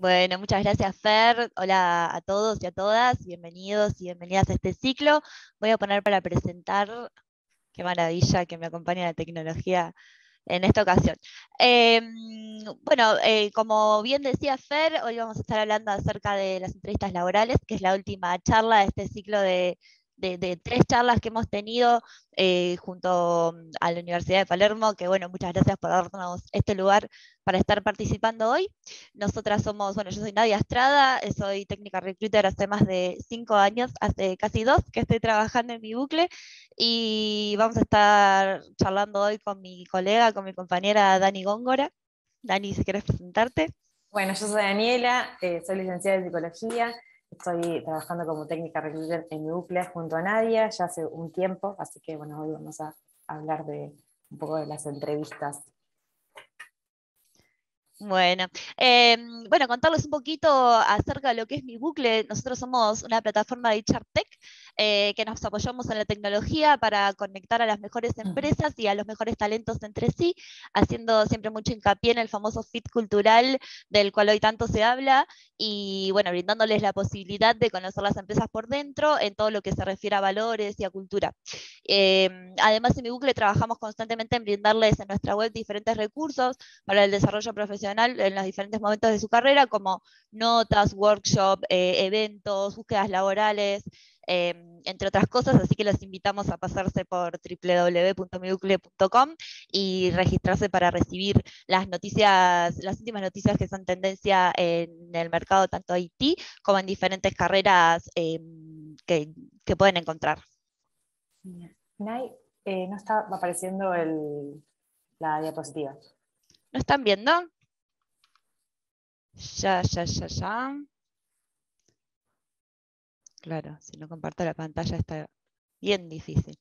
Bueno, muchas gracias, Fer. Hola a todos y a todas. Bienvenidos y bienvenidas a este ciclo. Voy a poner para presentar, qué maravilla que me acompaña la tecnología en esta ocasión. Como bien decía Fer, hoy vamos a estar hablando acerca de las entrevistas laborales, que es la última charla de este ciclo de tres charlas que hemos tenido junto a la Universidad de Palermo, que bueno, muchas gracias por darnos este lugar para estar participando hoy. Nosotras somos, bueno, yo soy Nadia Estrada, soy técnica recruiter hace más de 5 años, hace casi 2 que estoy trabajando en mi bucle y vamos a estar charlando hoy con mi colega, con mi compañera Dani Góngora. Dani, si quieres presentarte. Bueno, yo soy Daniela, soy licenciada en psicología, estoy trabajando como técnica recruiter en Nuclea junto a Nadia ya hace un tiempo, así que bueno, hoy vamos a hablar de un poco de las entrevistas. Bueno, contarles un poquito acerca de lo que es mi bucle. Nosotros somos una plataforma de HR Tech que nos apoyamos en la tecnología para conectar a las mejores empresas y a los mejores talentos entre sí, haciendo siempre mucho hincapié en el famoso fit cultural del cual hoy tanto se habla y bueno, brindándoles la posibilidad de conocer las empresas por dentro en todo lo que se refiere a valores y a cultura. Además, en mi bucle trabajamos constantemente en brindarles en nuestra web diferentes recursos para el desarrollo profesional en los diferentes momentos de su carrera, como notas, workshops, eventos, búsquedas laborales, entre otras cosas, así que los invitamos a pasarse por www.mibucle.com y registrarse para recibir las noticias, las últimas noticias que son tendencia en el mercado, tanto IT como en diferentes carreras que pueden encontrar. Nay, no está apareciendo la diapositiva. ¿No están viendo? Ya. Claro, si no comparto la pantalla está bien difícil.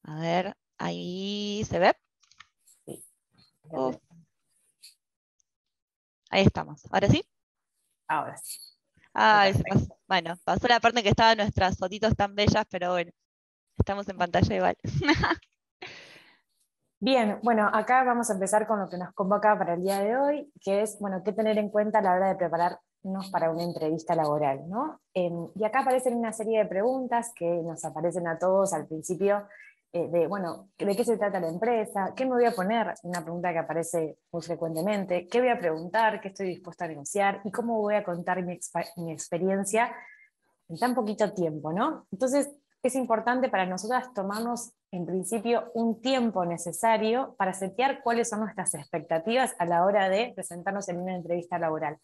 A ver, ahí se ve. Sí, Uf, ahí estamos. ¿Ahora sí? ahora sí, está Ay, se pasó. perfecto. Bueno, pasó la parte en que estaban nuestras fotitos tan bellas, pero bueno, estamos en pantalla igual. Bien, bueno, acá vamos a empezar con lo que nos convoca para el día de hoy, que es, bueno, qué tener en cuenta a la hora de prepararnos para una entrevista laboral, ¿no? Y acá aparecen una serie de preguntas que nos aparecen a todos al principio, bueno, ¿de qué se trata la empresa? ¿Qué me voy a poner? Una pregunta que aparece muy frecuentemente. ¿Qué voy a preguntar? ¿Qué estoy dispuesta a negociar? ¿Y cómo voy a contar mi experiencia en tan poquito tiempo, ¿no? Entonces, es importante para nosotras tomarnos, en principio, un tiempo necesario para setear cuáles son nuestras expectativas a la hora de presentarnos en una entrevista laboral.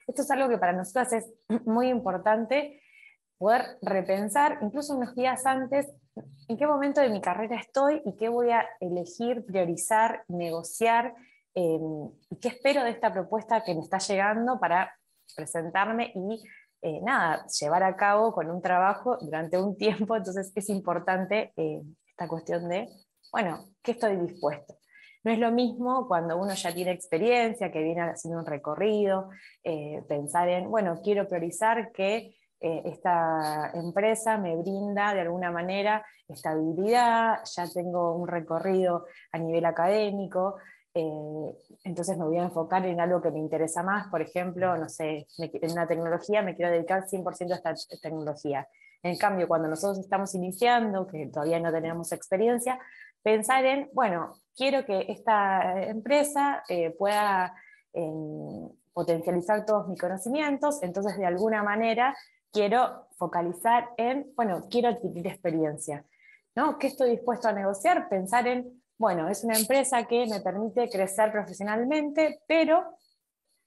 Esto es algo que para nosotras es muy importante poder repensar, incluso unos días antes, en qué momento de mi carrera estoy y qué voy a elegir, priorizar, negociar, y qué espero de esta propuesta que me está llegando para presentarme y nada, llevar a cabo con un trabajo durante un tiempo. Entonces es importante esta cuestión de, bueno, ¿qué estoy dispuesto? No es lo mismo cuando uno ya tiene experiencia, que viene haciendo un recorrido, pensar en, bueno, quiero priorizar que esta empresa me brinda de alguna manera estabilidad, ya tengo un recorrido a nivel académico, entonces me voy a enfocar en algo que me interesa más, por ejemplo, no sé, en una tecnología me quiero dedicar 100% a esta tecnología. En cambio, cuando nosotros estamos iniciando, que todavía no tenemos experiencia, pensar en, bueno, quiero que esta empresa pueda potencializar todos mis conocimientos, entonces de alguna manera quiero focalizar en, bueno, quiero adquirir experiencia, ¿no? ¿Qué estoy dispuesto a negociar? Pensar en, bueno, es una empresa que me permite crecer profesionalmente, pero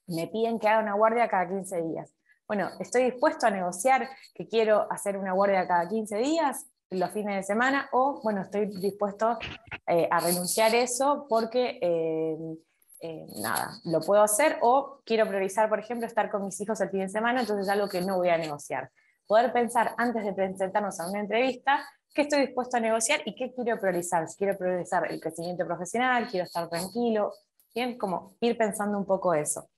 me piden que haga una guardia cada 15 días. Bueno, estoy dispuesto a negociar que quiero hacer una guardia cada 15 días, los fines de semana, o bueno, estoy dispuesto a renunciar a eso porque nada, lo puedo hacer, o quiero priorizar, por ejemplo, estar con mis hijos el fin de semana, entonces es algo que no voy a negociar. Poder pensar antes de presentarnos a una entrevista qué estoy dispuesto a negociar y qué quiero priorizar. Si quiero priorizar el crecimiento profesional, quiero estar tranquilo, bien, como ir pensando un poco eso.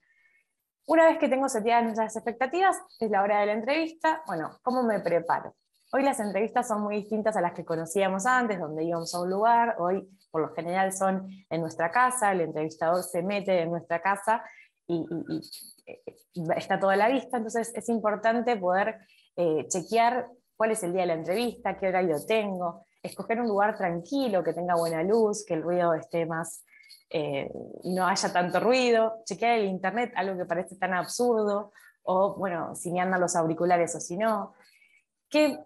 Una vez que tengo seteadas nuestras expectativas, es la hora de la entrevista. Bueno, ¿cómo me preparo? Hoy las entrevistas son muy distintas a las que conocíamos antes, donde íbamos a un lugar. Hoy, por lo general, son en nuestra casa, el entrevistador se mete en nuestra casa y está toda la vista. Entonces es importante poder chequear cuál es el día de la entrevista, qué horario tengo, escoger un lugar tranquilo, que tenga buena luz, que el ruido esté más, no haya tanto ruido, chequear el internet, algo que parece tan absurdo, o bueno, si me andan los auriculares o si no, qué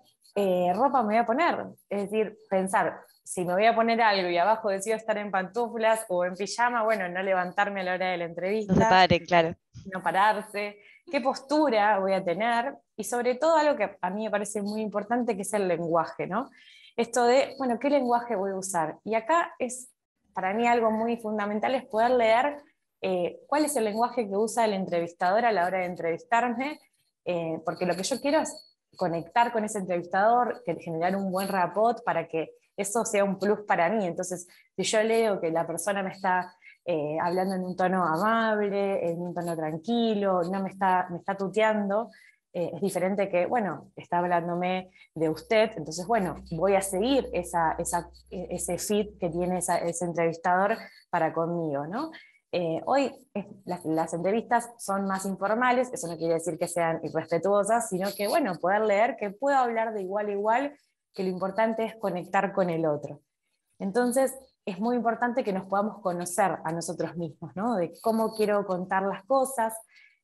ropa me voy a poner, es decir, pensar, si me voy a poner algo y abajo decido estar en pantuflas o en pijama, bueno, no levantarme a la hora de la No se entrevista, paren, claro. no pararse, qué postura voy a tener, y sobre todo algo que a mí me parece muy importante, que es el lenguaje, ¿no? Esto de, bueno, ¿qué lenguaje voy a usar? Y acá es, para mí algo muy fundamental es poder leer cuál es el lenguaje que usa el entrevistador a la hora de entrevistarme, porque lo que yo quiero es conectar con ese entrevistador, generar un buen rapport para que eso sea un plus para mí. Entonces, si yo leo que la persona me está hablando en un tono amable, en un tono tranquilo, no me está tuteando, es diferente que, bueno, está hablándome de usted, entonces, bueno, voy a seguir ese feed que tiene ese entrevistador para conmigo, ¿no? Hoy las entrevistas son más informales, eso no quiere decir que sean irrespetuosas, sino que, bueno, poder leer que puedo hablar de igual a igual, que lo importante es conectar con el otro. Entonces, es muy importante que nos podamos conocer a nosotros mismos, ¿no? De cómo quiero contar las cosas,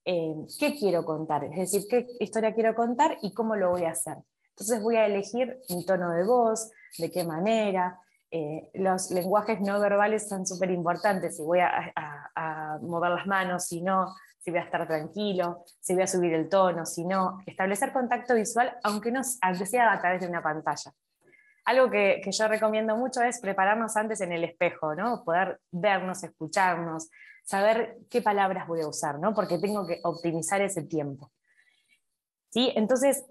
qué quiero contar, es decir, qué historia quiero contar y cómo lo voy a hacer. Entonces voy a elegir mi tono de voz, de qué manera. Los lenguajes no verbales son súper importantes, si voy a mover las manos, si no, si voy a estar tranquilo, si voy a subir el tono, si no. Establecer contacto visual, aunque sea a través de una pantalla. Algo que yo recomiendo mucho es prepararnos antes en el espejo, ¿no? Poder vernos, escucharnos, saber qué palabras voy a usar, ¿no? Porque tengo que optimizar ese tiempo. ¿Sí? Entonces,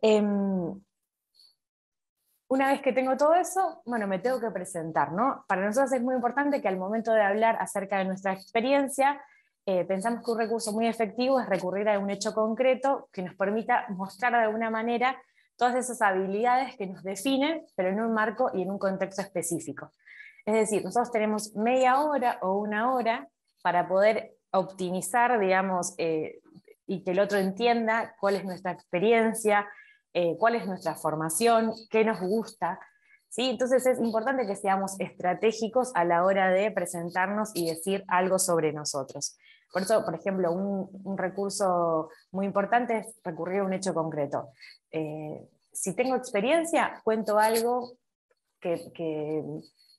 una vez que tengo todo eso, bueno, me tengo que presentar, ¿no? Para nosotros es muy importante que al momento de hablar acerca de nuestra experiencia, pensamos que un recurso muy efectivo es recurrir a un hecho concreto que nos permita mostrar de alguna manera todas esas habilidades que nos definen, pero en un marco y en un contexto específico. Es decir, nosotros tenemos media hora o una hora para poder optimizar, digamos, y que el otro entienda cuál es nuestra experiencia, cuál es nuestra formación, qué nos gusta. ¿Sí? Entonces es importante que seamos estratégicos a la hora de presentarnos y decir algo sobre nosotros. Por eso, por ejemplo, un recurso muy importante es recurrir a un hecho concreto. Si tengo experiencia, cuento algo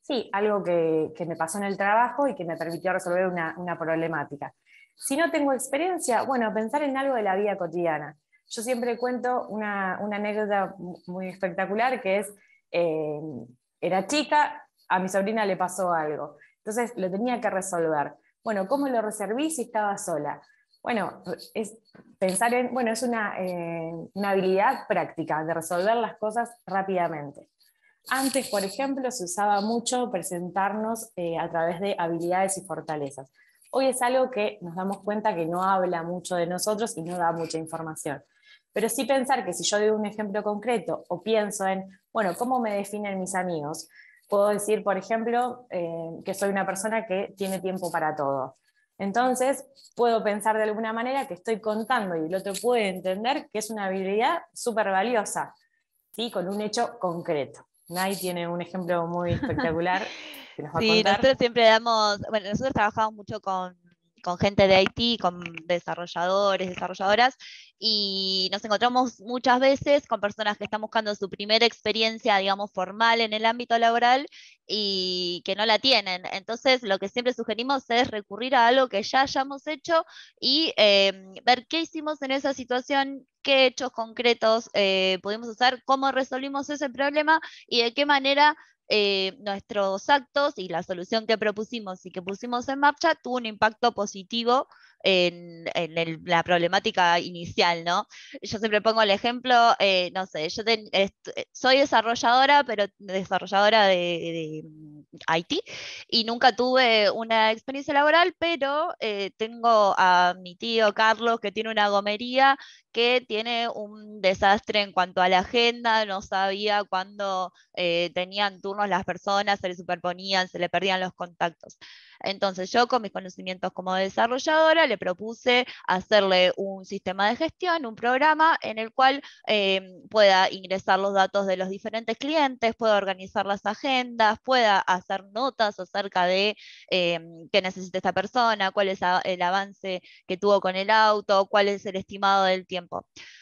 sí, algo que me pasó en el trabajo y que me permitió resolver una problemática. Si no tengo experiencia, bueno, pensar en algo de la vida cotidiana. Yo siempre cuento una anécdota muy espectacular que es, era chica, a mi sobrina le pasó algo, entonces lo tenía que resolver. Bueno, ¿cómo lo resolví si estaba sola? Bueno, es pensar en, bueno, es una habilidad práctica de resolver las cosas rápidamente. Antes, por ejemplo, se usaba mucho presentarnos a través de habilidades y fortalezas. Hoy es algo que nos damos cuenta que no habla mucho de nosotros y no da mucha información. Pero sí pensar que si yo doy un ejemplo concreto o pienso en, bueno, ¿cómo me definen mis amigos? Puedo decir, por ejemplo, que soy una persona que tiene tiempo para todo. Entonces, puedo pensar de alguna manera que estoy contando y el otro puede entender que es una habilidad súper valiosa, ¿sí? Con un hecho concreto. Nay tiene un ejemplo muy espectacular que nos va a Sí, contar. nosotros siempre damos, bueno, nosotros trabajamos mucho con gente de IT, con desarrolladores, desarrolladoras, y nos encontramos muchas veces con personas que están buscando su primera experiencia, digamos, formal en el ámbito laboral y que no la tienen. Entonces, lo que siempre sugerimos es recurrir a algo que ya hayamos hecho y ver qué hicimos en esa situación, qué hechos concretos pudimos usar, cómo resolvimos ese problema y de qué manera nuestros actos y la solución que propusimos y que pusimos en marcha tuvo un impacto positivo la problemática inicial, ¿no? Yo siempre pongo el ejemplo, no sé, soy desarrolladora, pero desarrolladora de IT, y nunca tuve una experiencia laboral, pero tengo a mi tío Carlos que tiene una gomería que tiene un desastre en cuanto a la agenda, no sabía cuándo tenían turnos las personas, se le superponían, se le perdían los contactos. Entonces yo con mis conocimientos como desarrolladora le propuse hacerle un sistema de gestión, un programa en el cual pueda ingresar los datos de los diferentes clientes, pueda organizar las agendas, pueda hacer notas acerca de qué necesita esta persona, cuál es el avance que tuvo con el auto, cuál es el estimado del tiempo.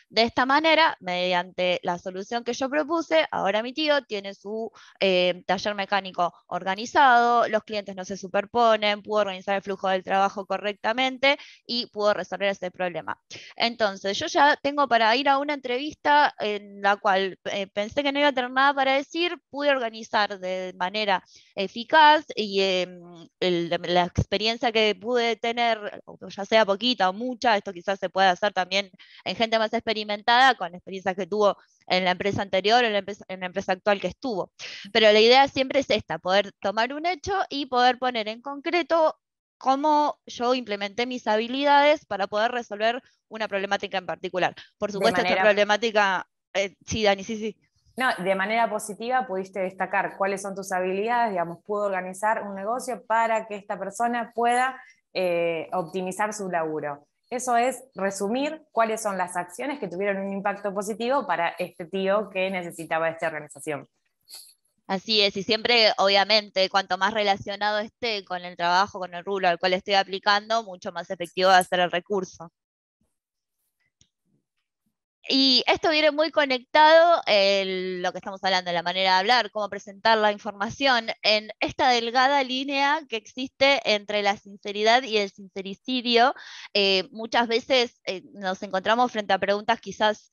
De esta manera, mediante la solución que yo propuse, ahora mi tío tiene su taller mecánico organizado, los clientes no se superponen, pudo organizar el flujo del trabajo correctamente y pudo resolver ese problema. Entonces, yo ya tengo para ir a una entrevista en la cual pensé que no iba a tener nada para decir, pude organizar de manera eficaz y la experiencia que pude tener, ya sea poquita o mucha, esto quizás se puede hacer también en gente más experimentada, con experiencias que tuvo en la empresa anterior o en la empresa actual que estuvo. Pero la idea siempre es esta, poder tomar un hecho y poder poner en concreto cómo yo implementé mis habilidades para poder resolver una problemática en particular. Por De supuesto, esta manera, problemática, sí, Dani, sí, sí. no, de manera positiva pudiste destacar cuáles son tus habilidades, digamos, pudo organizar un negocio para que esta persona pueda optimizar su laburo. Eso es resumir cuáles son las acciones que tuvieron un impacto positivo para este tío que necesitaba esta organización. Así es, y siempre, obviamente, cuanto más relacionado esté con el trabajo, con el rubro al cual estoy aplicando, mucho más efectivo va a ser el recurso. Y esto viene muy conectado, lo que estamos hablando, la manera de hablar, cómo presentar la información, en esta delgada línea que existe entre la sinceridad y el sincericidio. Muchas veces nos encontramos frente a preguntas quizás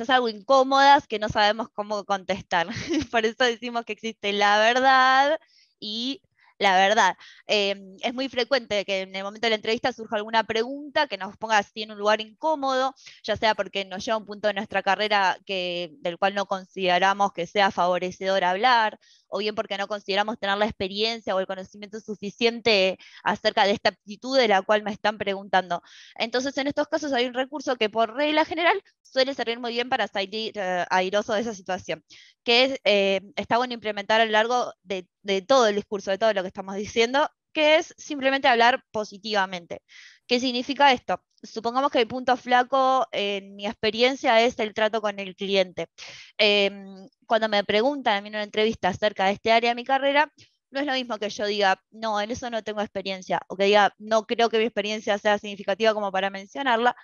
algo incómodas que no sabemos cómo contestar. Por eso decimos que existe la verdad y la verdad. Es muy frecuente que en el momento de la entrevista surja alguna pregunta que nos ponga así en un lugar incómodo, ya sea porque nos lleva a un punto de nuestra carrera del cual no consideramos que sea favorecedor hablar, o bien porque no consideramos tener la experiencia o el conocimiento suficiente acerca de esta aptitud de la cual me están preguntando. Entonces, en estos casos hay un recurso que por regla general suele servir muy bien para salir airoso de esa situación, que está bueno implementar a lo largo de todo el discurso, de todo lo que estamos diciendo, que es simplemente hablar positivamente. ¿Qué significa esto? Supongamos que el punto flaco en mi experiencia es el trato con el cliente. Cuando me preguntan a mí en una entrevista acerca de este área de mi carrera, no es lo mismo que yo diga, no, en eso no tengo experiencia, o que diga, no creo que mi experiencia sea significativa como para mencionarla,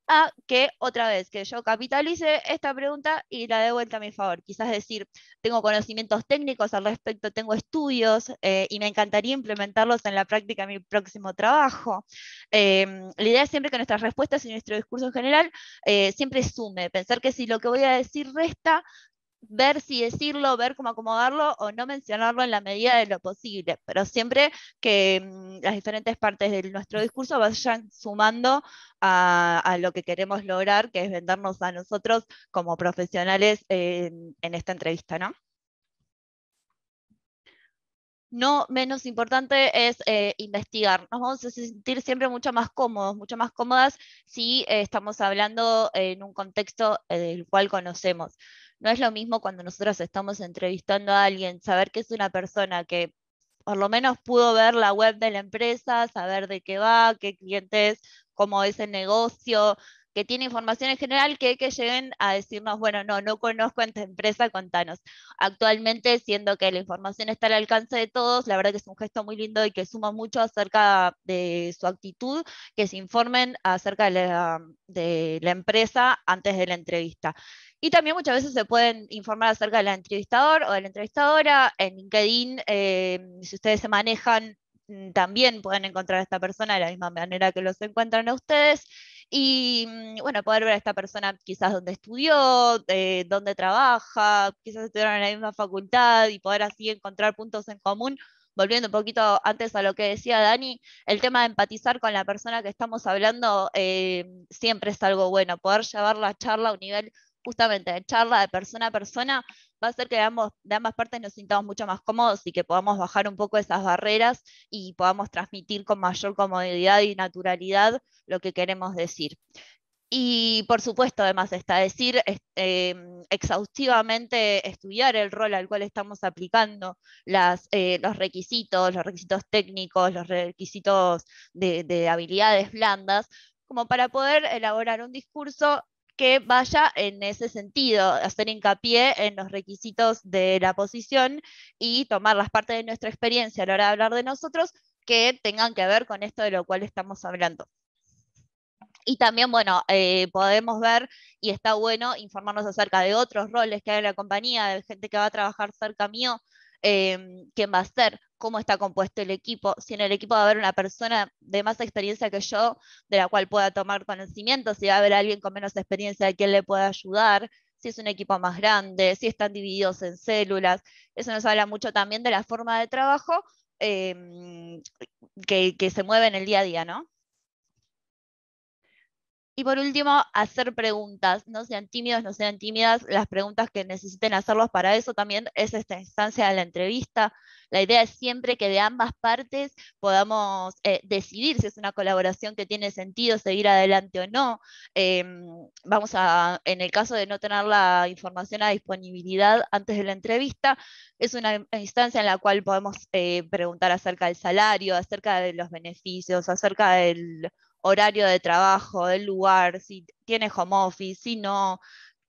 a que otra vez que yo capitalice esta pregunta y la dé vuelta a mi favor. Quizás decir, tengo conocimientos técnicos al respecto, tengo estudios y me encantaría implementarlos en la práctica en mi próximo trabajo. La idea es siempre que nuestras respuestas y nuestro discurso en general siempre sume, pensar que si lo que voy a decir resta, ver si decirlo, ver cómo acomodarlo o no mencionarlo en la medida de lo posible, pero siempre que las diferentes partes de nuestro discurso vayan sumando a lo que queremos lograr, que es vendernos a nosotros como profesionales en esta entrevista, ¿no? No menos importante es investigar. Nos vamos a sentir siempre mucho más cómodos, mucho más cómodas si estamos hablando en un contexto del cual conocemos. No es lo mismo cuando nosotros estamos entrevistando a alguien, saber que es una persona que por lo menos pudo ver la web de la empresa, saber de qué va, qué clientes, cómo es el negocio, que tiene información en general que lleguen a decirnos, bueno, no, no conozco esta empresa, contanos. Actualmente, siendo que la información está al alcance de todos, la verdad que es un gesto muy lindo y que suma mucho acerca de su actitud, que se informen acerca de la empresa antes de la entrevista. Y también muchas veces se pueden informar acerca del entrevistador o de la entrevistadora. En LinkedIn, si ustedes se manejan, también pueden encontrar a esta persona de la misma manera que los encuentran a ustedes. Y bueno, poder ver a esta persona quizás dónde estudió, dónde trabaja, quizás estuvieron en la misma facultad y poder así encontrar puntos en común volviendo un poquito antes a lo que decía Dani, el tema de empatizar con la persona que estamos hablando siempre es algo bueno. Poder llevar la charla a un nivel justamente de charla de persona a persona va a hacer que de ambas partes nos sintamos mucho más cómodos y que podamos bajar un poco esas barreras y podamos transmitir con mayor comodidad y naturalidad lo que queremos decir. Y por supuesto, además está decir exhaustivamente estudiar el rol al cual estamos aplicando, los requisitos técnicos, los requisitos de habilidades blandas, como para poder elaborar un discurso que vaya en ese sentido, hacer hincapié en los requisitos de la posición y tomar las partes de nuestra experiencia a la hora de hablar de nosotros que tengan que ver con esto de lo cual estamos hablando. Y también, bueno, podemos ver, y está bueno, informarnos acerca de otros roles que hay en la compañía, de gente que va a trabajar cerca mío, quién va a ser, cómo está compuesto el equipo, si en el equipo va a haber una persona de más experiencia que yo, de la cual pueda tomar conocimiento, si va a haber alguien con menos experiencia de quien le pueda ayudar, si es un equipo más grande, si están divididos en células. Eso nos habla mucho también de la forma de trabajo que se mueve en el día a día, ¿no? Y por último, hacer preguntas, no sean tímidos, no sean tímidas, las preguntas que necesiten hacerlos para eso también es esta instancia de la entrevista. La idea es siempre que de ambas partes podamos decidir si es una colaboración que tiene sentido seguir adelante o no. En el caso de no tener la información a disponibilidad antes de la entrevista, es una instancia en la cual podemos preguntar acerca del salario, acerca de los beneficios, acerca del horario de trabajo, del lugar, si tiene home office, si no,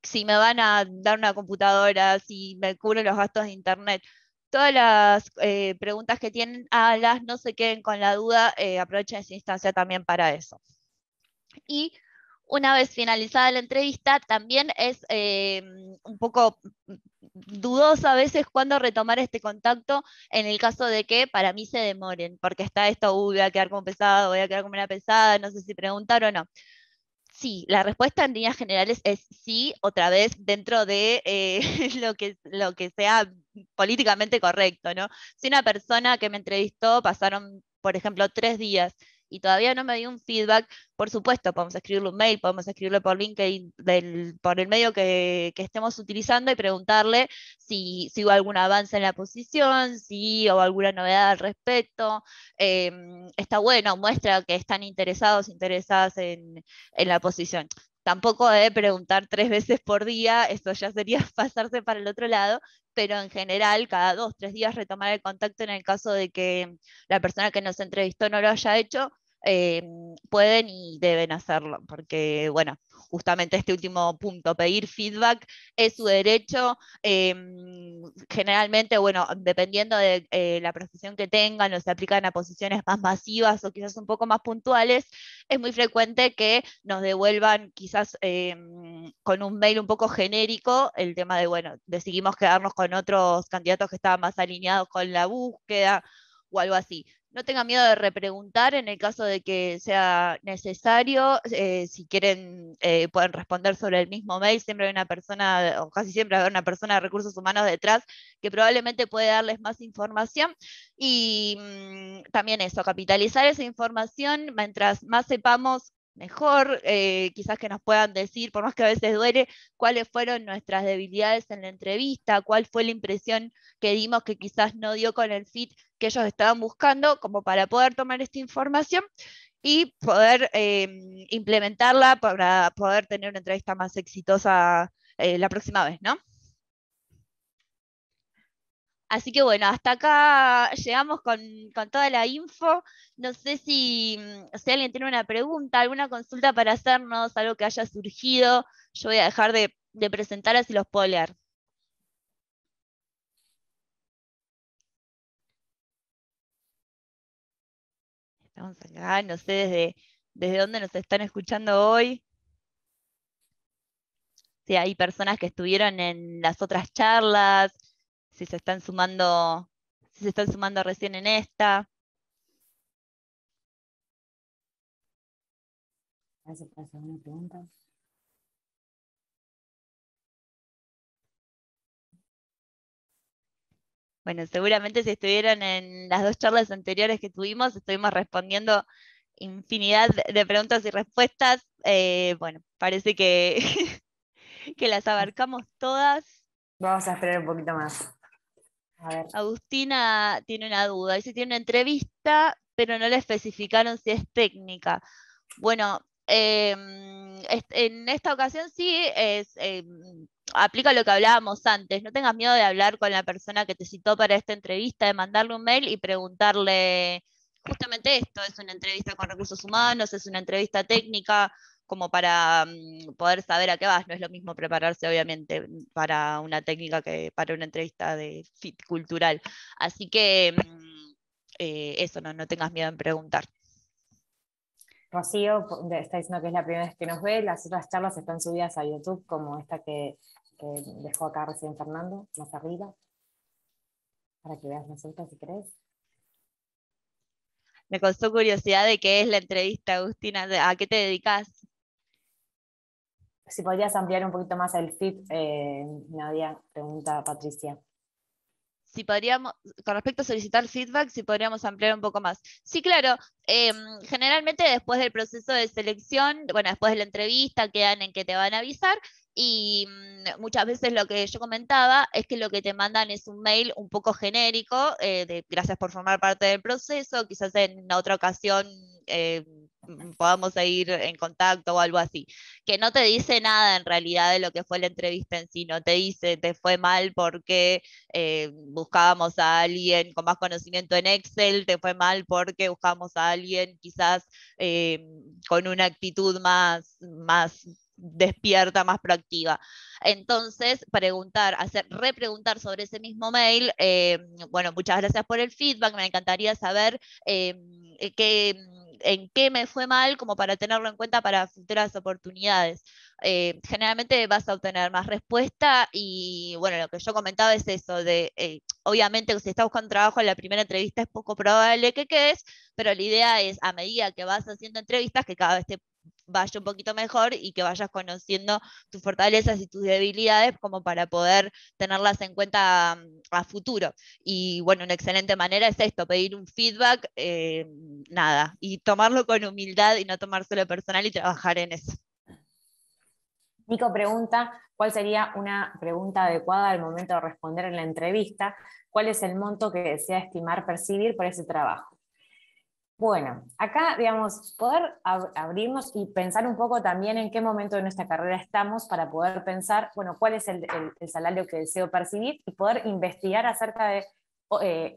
si me van a dar una computadora, si me cubren los gastos de internet. Todas las preguntas que tienen, háganlas, no se queden con la duda, aprovechen esa instancia también para eso. Y una vez finalizada la entrevista, también es un poco dudoso a veces cuándo retomar este contacto en el caso de que para mí se demoren, porque está esto, voy a quedar como pesado, voy a quedar como una pesada, no sé si preguntar o no. Sí, la respuesta en líneas generales es sí, otra vez dentro de lo que sea políticamente correcto, ¿no? Si una persona que me entrevistó pasaron, por ejemplo, 3 días y todavía no me dio un feedback, por supuesto, podemos escribirle un mail, podemos escribirle por LinkedIn, por el medio que estemos utilizando y preguntarle si hubo algún avance en la posición, si hubo alguna novedad al respecto. Está bueno, muestra que están interesadas en la posición. Tampoco de preguntar 3 veces por día, eso ya sería pasarse para el otro lado, pero en general, cada 2, 3 días retomar el contacto en el caso de que la persona que nos entrevistó no lo haya hecho, eh, pueden y deben hacerlo, porque, bueno, justamente este último punto, pedir feedback es su derecho. Generalmente, bueno, dependiendo de la profesión que tengan o se aplican a posiciones más masivas o quizás un poco más puntuales, es muy frecuente que nos devuelvan quizás con un mail un poco genérico el tema de, bueno, decidimos quedarnos con otros candidatos que estaban más alineados con la búsqueda o algo así. No tengan miedo de repreguntar en el caso de que sea necesario. Si quieren, pueden responder sobre el mismo mail. Siempre hay una persona, o casi siempre hay una persona de recursos humanos detrás que probablemente puede darles más información. Y también eso, capitalizar esa información, mientras más sepamos, mejor, quizás que nos puedan decir, por más que a veces duele, cuáles fueron nuestras debilidades en la entrevista, cuál fue la impresión que dimos que quizás no dio con el fit que ellos estaban buscando, como para poder tomar esta información y poder implementarla para poder tener una entrevista más exitosa la próxima vez, ¿no? Así que bueno, hasta acá llegamos con toda la info. No sé si alguien tiene una pregunta, alguna consulta para hacernos, algo que haya surgido. Yo voy a dejar de presentar así los puedo leer. Estamos acá, no sé desde dónde nos están escuchando hoy. Si hay personas que estuvieron en las otras charlas, si se están sumando, si se están sumando recién en esta. A ver si puedo hacer una pregunta. Bueno, seguramente si estuvieron en las dos charlas anteriores que tuvimos, estuvimos respondiendo infinidad de preguntas y respuestas. Bueno, parece que, que las abarcamos todas. Vamos a esperar un poquito más. A ver. Agustina tiene una duda, dice tiene una entrevista, pero no le especificaron si es técnica. Bueno, en esta ocasión sí aplica lo que hablábamos antes. No tengas miedo de hablar con la persona que te citó para esta entrevista, de mandarle un mail y preguntarle justamente esto. ¿Es una entrevista con recursos humanos? ¿Es una entrevista técnica? Como para poder saber a qué vas. No es lo mismo prepararse, obviamente, para una técnica que para una entrevista de fit cultural. Así que eso, no tengas miedo en preguntar. Rocío está diciendo que es la primera vez que nos ve, las otras charlas están subidas a YouTube, como esta que dejó acá recién Fernando, más arriba, para que veas nosotros si querés. Me causó curiosidad de qué es la entrevista, Agustina, ¿a qué te dedicas? Si podrías ampliar un poquito más el feed, Nadia, pregunta Patricia. Si podríamos, con respecto a solicitar feedback, si podríamos ampliar un poco más. Sí, claro, generalmente después del proceso de selección, bueno, después de la entrevista, quedan en que te van a avisar y muchas veces lo que yo comentaba es que lo que te mandan es un mail un poco genérico, de gracias por formar parte del proceso, quizás en otra ocasión podamos ir en contacto o algo así, que no te dice nada en realidad de lo que fue la entrevista en sí, no te dice te fue mal porque buscábamos a alguien con más conocimiento en Excel, te fue mal porque buscábamos a alguien quizás con una actitud más despierta, más proactiva. Entonces, repreguntar sobre ese mismo mail, bueno, muchas gracias por el feedback, me encantaría saber en qué me fue mal como para tenerlo en cuenta para futuras oportunidades. Generalmente vas a obtener más respuesta y bueno, lo que yo comentaba es eso, de obviamente si estás buscando trabajo en la primera entrevista es poco probable que quedes, pero la idea es a medida que vas haciendo entrevistas que cada vez te vaya un poquito mejor y que vayas conociendo tus fortalezas y tus debilidades como para poder tenerlas en cuenta a futuro. Y bueno, una excelente manera es esto, pedir un feedback, nada, y tomarlo con humildad y no tomárselo personal y trabajar en eso. Nico pregunta, ¿cuál sería una pregunta adecuada al momento de responder en la entrevista? ¿Cuál es el monto que desea estimar percibir por ese trabajo? Bueno, acá, digamos, poder abrirnos y pensar un poco también en qué momento de nuestra carrera estamos para poder pensar, bueno, cuál es el salario que deseo percibir y poder investigar acerca de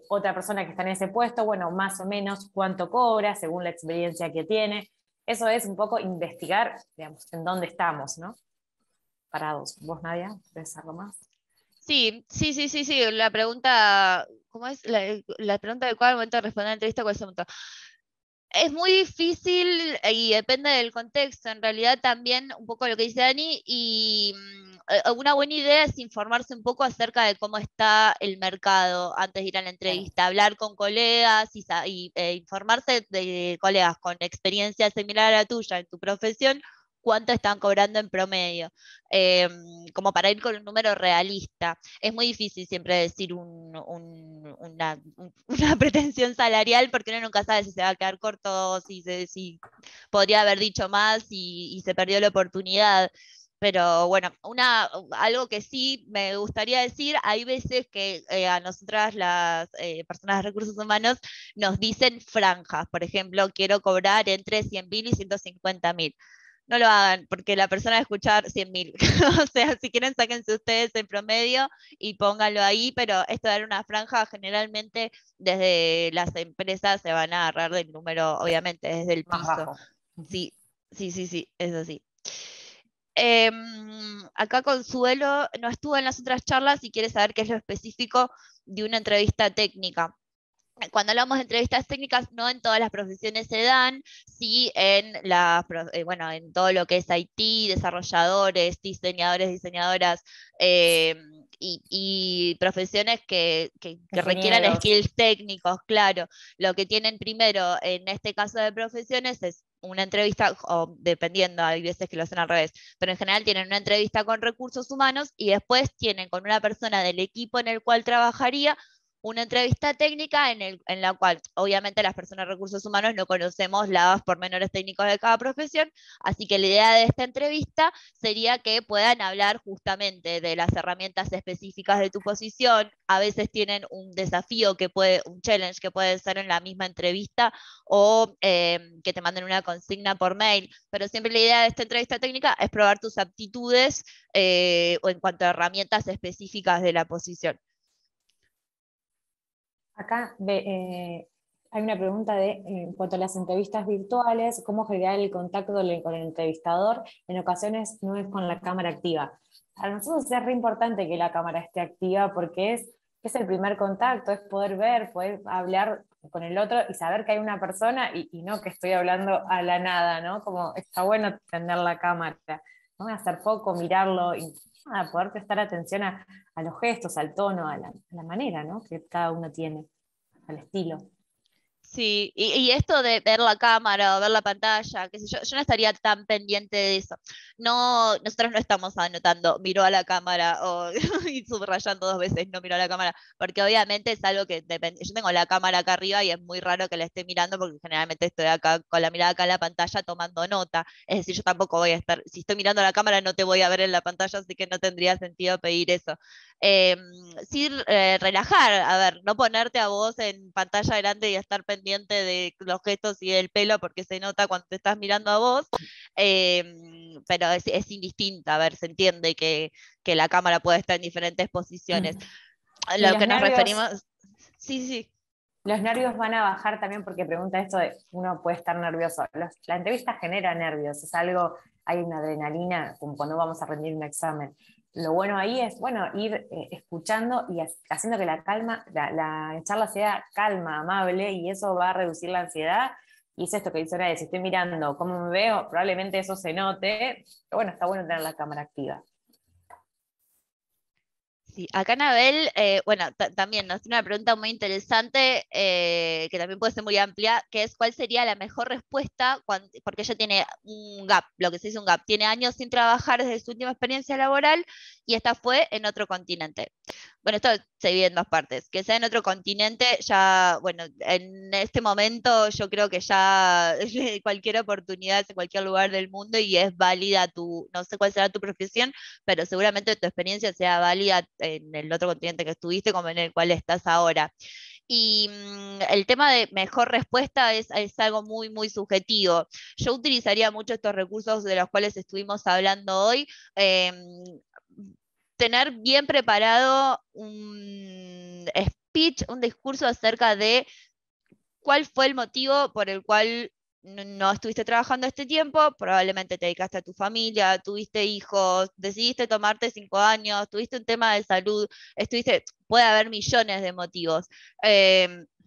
otra persona que está en ese puesto, bueno, más o menos cuánto cobra según la experiencia que tiene. Eso es un poco investigar, digamos, en dónde estamos, ¿no? Parados. ¿Vos, Nadia, querés algo más? Sí, sí. La pregunta, ¿cómo es? La pregunta de cuál momento de responder la entrevista, ¿cuál es el momento? Es muy difícil y depende del contexto. En realidad también un poco lo que dice Dani y una buena idea es informarse un poco acerca de cómo está el mercado antes de ir a la Claro. entrevista, hablar con colegas informarse de colegas con experiencia similar a la tuya en tu profesión, cuánto están cobrando en promedio, como para ir con un número realista. Es muy difícil siempre decir una pretensión salarial porque uno nunca sabe si se va a quedar corto, si podría haber dicho más y se perdió la oportunidad. Pero bueno, algo que sí me gustaría decir, hay veces que a nosotras las personas de recursos humanos nos dicen franjas, por ejemplo, quiero cobrar entre 100.000 y 150.000. No lo hagan, porque la persona va a escuchar 100.000. O sea, si quieren, sáquense ustedes el promedio y pónganlo ahí, pero esto de dar una franja, generalmente desde las empresas se van a agarrar del número, obviamente, desde el Más piso. bajo. Sí, sí, es así. Acá Consuelo no estuvo en las otras charlas y quiere saber qué es lo específico de una entrevista técnica. Cuando hablamos de entrevistas técnicas, no en todas las profesiones se dan, sí bueno, en todo lo que es IT, desarrolladores, diseñadoras, eh, y profesiones que requieran Ingenieros. skills técnicos, claro. Lo que tienen primero en este caso de profesiones es una entrevista, o dependiendo, hay veces que lo hacen al revés, pero en general tienen una entrevista con recursos humanos y después tienen con una persona del equipo en el cual trabajaría una entrevista técnica en la cual obviamente las personas de recursos humanos no conocemos los pormenores técnicos de cada profesión, así que la idea de esta entrevista sería que puedan hablar justamente de las herramientas específicas de tu posición. A veces tienen un desafío un challenge que puede ser en la misma entrevista o que te manden una consigna por mail, pero siempre la idea de esta entrevista técnica es probar tus aptitudes o en cuanto a herramientas específicas de la posición. Acá hay una pregunta en cuanto a las entrevistas virtuales, ¿cómo generar el contacto con el entrevistador? En ocasiones no es con la cámara activa. Para nosotros es re importante que la cámara esté activa porque es el primer contacto, es poder ver, poder hablar con el otro y saber que hay una persona y no que estoy hablando a la nada, ¿no? Como está bueno tener la cámara, ¿no? Hacer foco, mirarlo y poder prestar atención a los gestos, al tono, a la manera, ¿no? Que cada uno tiene, al estilo. Sí, y esto de ver la cámara o ver la pantalla, qué sé yo no estaría tan pendiente de eso. No, nosotros no estamos anotando, miró a la cámara o y subrayando 2 veces, no miró a la cámara, porque obviamente es algo que depende. Yo tengo la cámara acá arriba y es muy raro que la esté mirando porque generalmente estoy acá con la mirada acá en la pantalla tomando nota. Es decir, yo tampoco voy a estar, si estoy mirando a la cámara no te voy a ver en la pantalla, así que no tendría sentido pedir eso. Eh, sí, relajar, a ver, no ponerte a vos en pantalla grande y estar pendiente de los gestos y del pelo porque se nota cuando te estás mirando a vos, pero es indistinta, a ver, se entiende que la cámara puede estar en diferentes posiciones. A Y lo que nos referimos, sí, sí. los nervios van a bajar también porque pregunta esto de uno puede estar nervioso. La entrevista genera nervios, es algo, hay una adrenalina como cuando vamos a rendir un examen. Lo bueno ahí es, bueno, ir escuchando y haciendo que la charla sea calma, amable, y eso va a reducir la ansiedad. Y es esto que dice Horacio, si estoy mirando cómo me veo, probablemente eso se note, pero bueno, está bueno tener la cámara activa. Sí, acá Anabel, bueno, también nos hace una pregunta muy interesante, que también puede ser muy amplia, que es cuál sería la mejor respuesta, porque ella tiene un gap, lo que se dice un gap, tiene años sin trabajar desde su última experiencia laboral y esta fue en otro continente. Bueno, esto se divide en 2 partes, que sea en otro continente, ya, bueno, en este momento yo creo que ya cualquier oportunidad es en cualquier lugar del mundo y es válida no sé cuál será tu profesión, pero seguramente tu experiencia sea válida en el otro continente que estuviste como en el cual estás ahora. Y el tema de mejor respuesta es algo muy, muy subjetivo. Yo utilizaría mucho estos recursos de los cuales estuvimos hablando hoy. Tener bien preparado un speech, un discurso acerca de cuál fue el motivo por el cual no estuviste trabajando este tiempo, probablemente te dedicaste a tu familia, tuviste hijos, decidiste tomarte 5 años, tuviste un tema de salud, puede haber millones de motivos.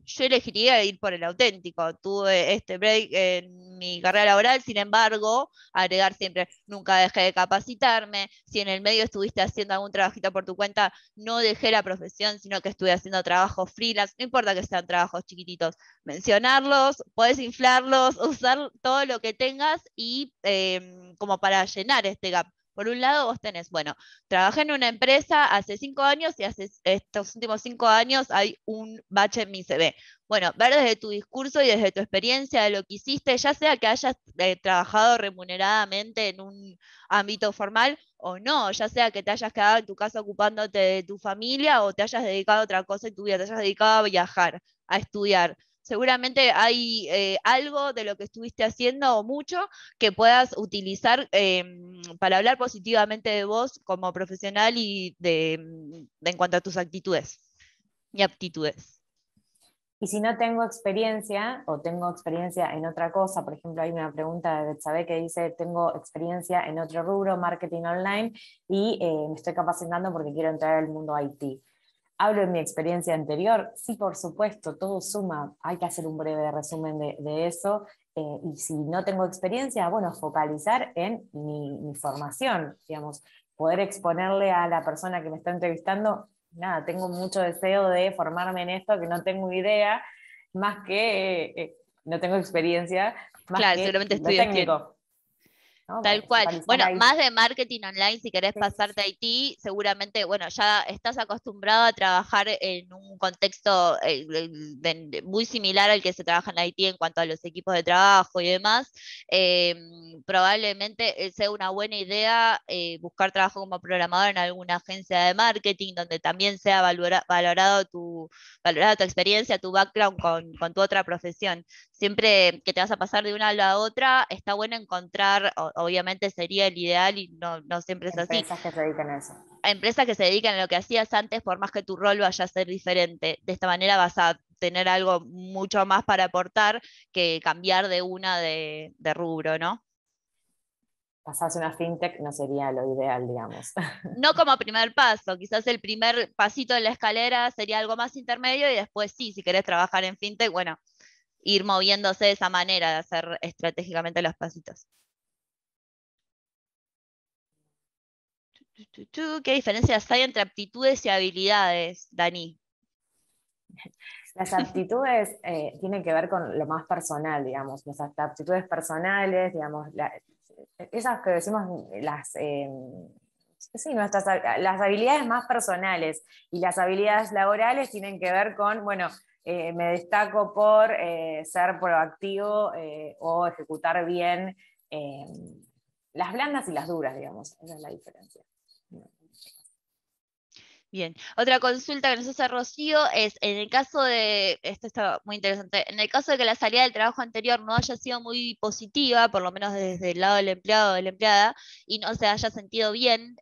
Yo elegiría ir por el auténtico. Tuve este break en mi carrera laboral, sin embargo, agregar siempre, nunca dejé de capacitarme. Si en el medio estuviste haciendo algún trabajito por tu cuenta, no dejé la profesión, sino que estuve haciendo trabajos freelance, no importa que sean trabajos chiquititos, mencionarlos, puedes inflarlos, usar todo lo que tengas y como para llenar este gap. Por un lado, vos tenés, bueno, trabajé en una empresa hace 5 años y hace estos últimos 5 años hay un bache en mi CV. Bueno, ver desde tu discurso y desde tu experiencia de lo que hiciste, ya sea que hayas trabajado remuneradamente en un ámbito formal o no, ya sea que te hayas quedado en tu casa ocupándote de tu familia o te hayas dedicado a otra cosa en tu vida, te hayas dedicado a viajar, a estudiar. Seguramente hay algo de lo que estuviste haciendo o mucho que puedas utilizar para hablar positivamente de vos como profesional y en cuanto a tus actitudes y aptitudes. Y si no tengo experiencia o tengo experiencia en otra cosa, por ejemplo, hay una pregunta de Betsabe que dice, tengo experiencia en otro rubro, marketing online, y me estoy capacitando porque quiero entrar al mundo IT. ¿Hablo de mi experiencia anterior? Sí, por supuesto, todo suma. Hay que hacer un breve resumen de eso. Y si no tengo experiencia, bueno, focalizar en mi formación, digamos, poder exponerle a la persona que me está entrevistando, nada, tengo mucho deseo de formarme en esto, que no tengo idea, más que no tengo experiencia, más Claro, que seguramente lo estudios tienen. técnico. ¿no? Tal cual. Focalizar Bueno, ahí. más de marketing online, si querés Sí, pasarte a IT, seguramente, bueno, ya estás acostumbrado a trabajar en un contexto muy similar al que se trabaja en IT en cuanto a los equipos de trabajo y demás. Probablemente sea una buena idea buscar trabajo como programador en alguna agencia de marketing donde también sea valorada tu experiencia, tu background con tu otra profesión. Siempre que te vas a pasar de una a la otra, está bueno encontrar, obviamente sería el ideal y no siempre es así, empresas que se dedican a eso. a empresas que se dedican a lo que hacías antes, por más que tu rol vaya a ser diferente. De esta manera vas a tener algo mucho más para aportar que cambiar de una de rubro, ¿no? Pasarse una fintech no sería lo ideal, digamos. No como primer paso, quizás el primer pasito de la escalera sería algo más intermedio y después sí, si querés trabajar en fintech, bueno, ir moviéndose de esa manera de hacer estratégicamente los pasitos. ¿Qué diferencias hay entre aptitudes y habilidades, Dani? Las aptitudes tienen que ver con lo más personal, digamos, las aptitudes personales, digamos, esas que decimos, sí, las habilidades más personales y las habilidades laborales tienen que ver con, bueno, me destaco por ser proactivo o ejecutar bien eh, las blandas y las duras, digamos, esa es la diferencia. Bien, otra consulta que nos hace Rocío es, en el caso de, esto está muy interesante, en el caso de que la salida del trabajo anterior no haya sido muy positiva, por lo menos desde el lado del empleado o de la empleada, y no se haya sentido bien,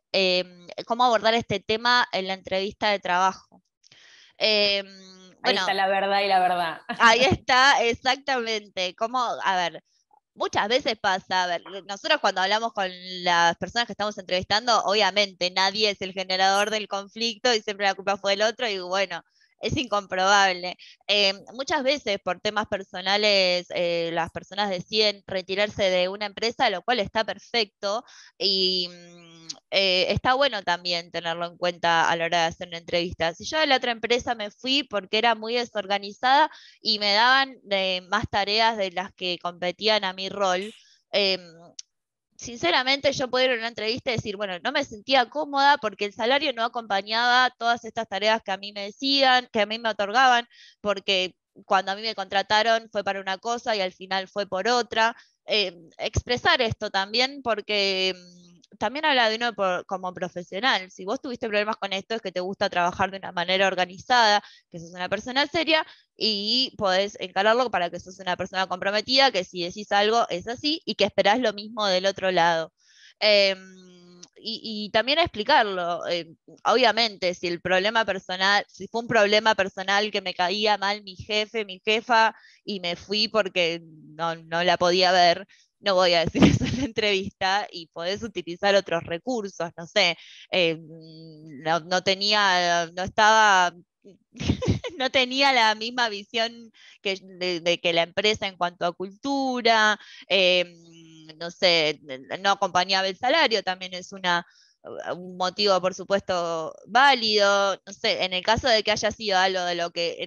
¿cómo abordar este tema en la entrevista de trabajo? Em, Ahí bueno, está la verdad y la verdad. ahí está exactamente, cómo, a ver, muchas veces pasa, a ver, nosotros cuando hablamos con las personas que estamos entrevistando, obviamente nadie es el generador del conflicto y siempre la culpa fue del otro y bueno, es incomprobable. Muchas veces por temas personales las personas deciden retirarse de una empresa, lo cual está perfecto y está bueno también tenerlo en cuenta a la hora de hacer una entrevista. Si yo de la otra empresa me fui porque era muy desorganizada, y me daban más tareas de las que competían a mi rol. Eh, Sinceramente, yo puedo ir a una entrevista y decir, bueno, no me sentía cómoda porque el salario no acompañaba todas estas tareas que a mí me decían, que a mí me otorgaban, porque cuando a mí me contrataron fue para una cosa y al final fue por otra. Expresar esto también porque también habla de uno como profesional. Si vos tuviste problemas con esto, es que te gusta trabajar de una manera organizada, que sos una persona seria y podés encararlo para que sos una persona comprometida, que si decís algo es así y que esperás lo mismo del otro lado. Y también explicarlo. Obviamente, si el problema personal, si fue un problema personal que me caía mal mi jefe, mi jefa, y me fui porque no la podía ver, no voy a decir eso en la entrevista y podés utilizar otros recursos, no sé, no tenía, no estaba no tenía la misma visión de que la empresa en cuanto a cultura, no sé, no acompañaba el salario, también es un motivo, por supuesto, válido. No sé, en el caso de que haya sido algo en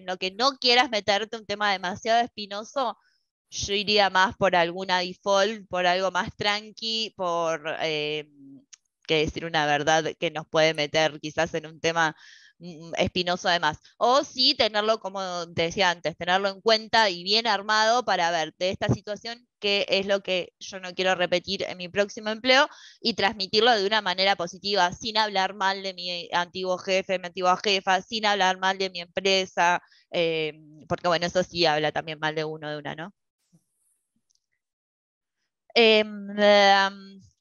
lo que no quieras meterte un tema demasiado espinoso, yo iría más por alguna default, por algo más tranqui, por que decir una verdad que nos puede meter quizás en un tema espinoso además. O sí tenerlo, como te decía antes, tenerlo en cuenta y bien armado para ver de esta situación qué es lo que yo no quiero repetir en mi próximo empleo y transmitirlo de una manera positiva, sin hablar mal de mi antiguo jefe, mi antigua jefa, sin hablar mal de mi empresa, porque bueno, eso sí habla también mal de uno, de una, ¿no?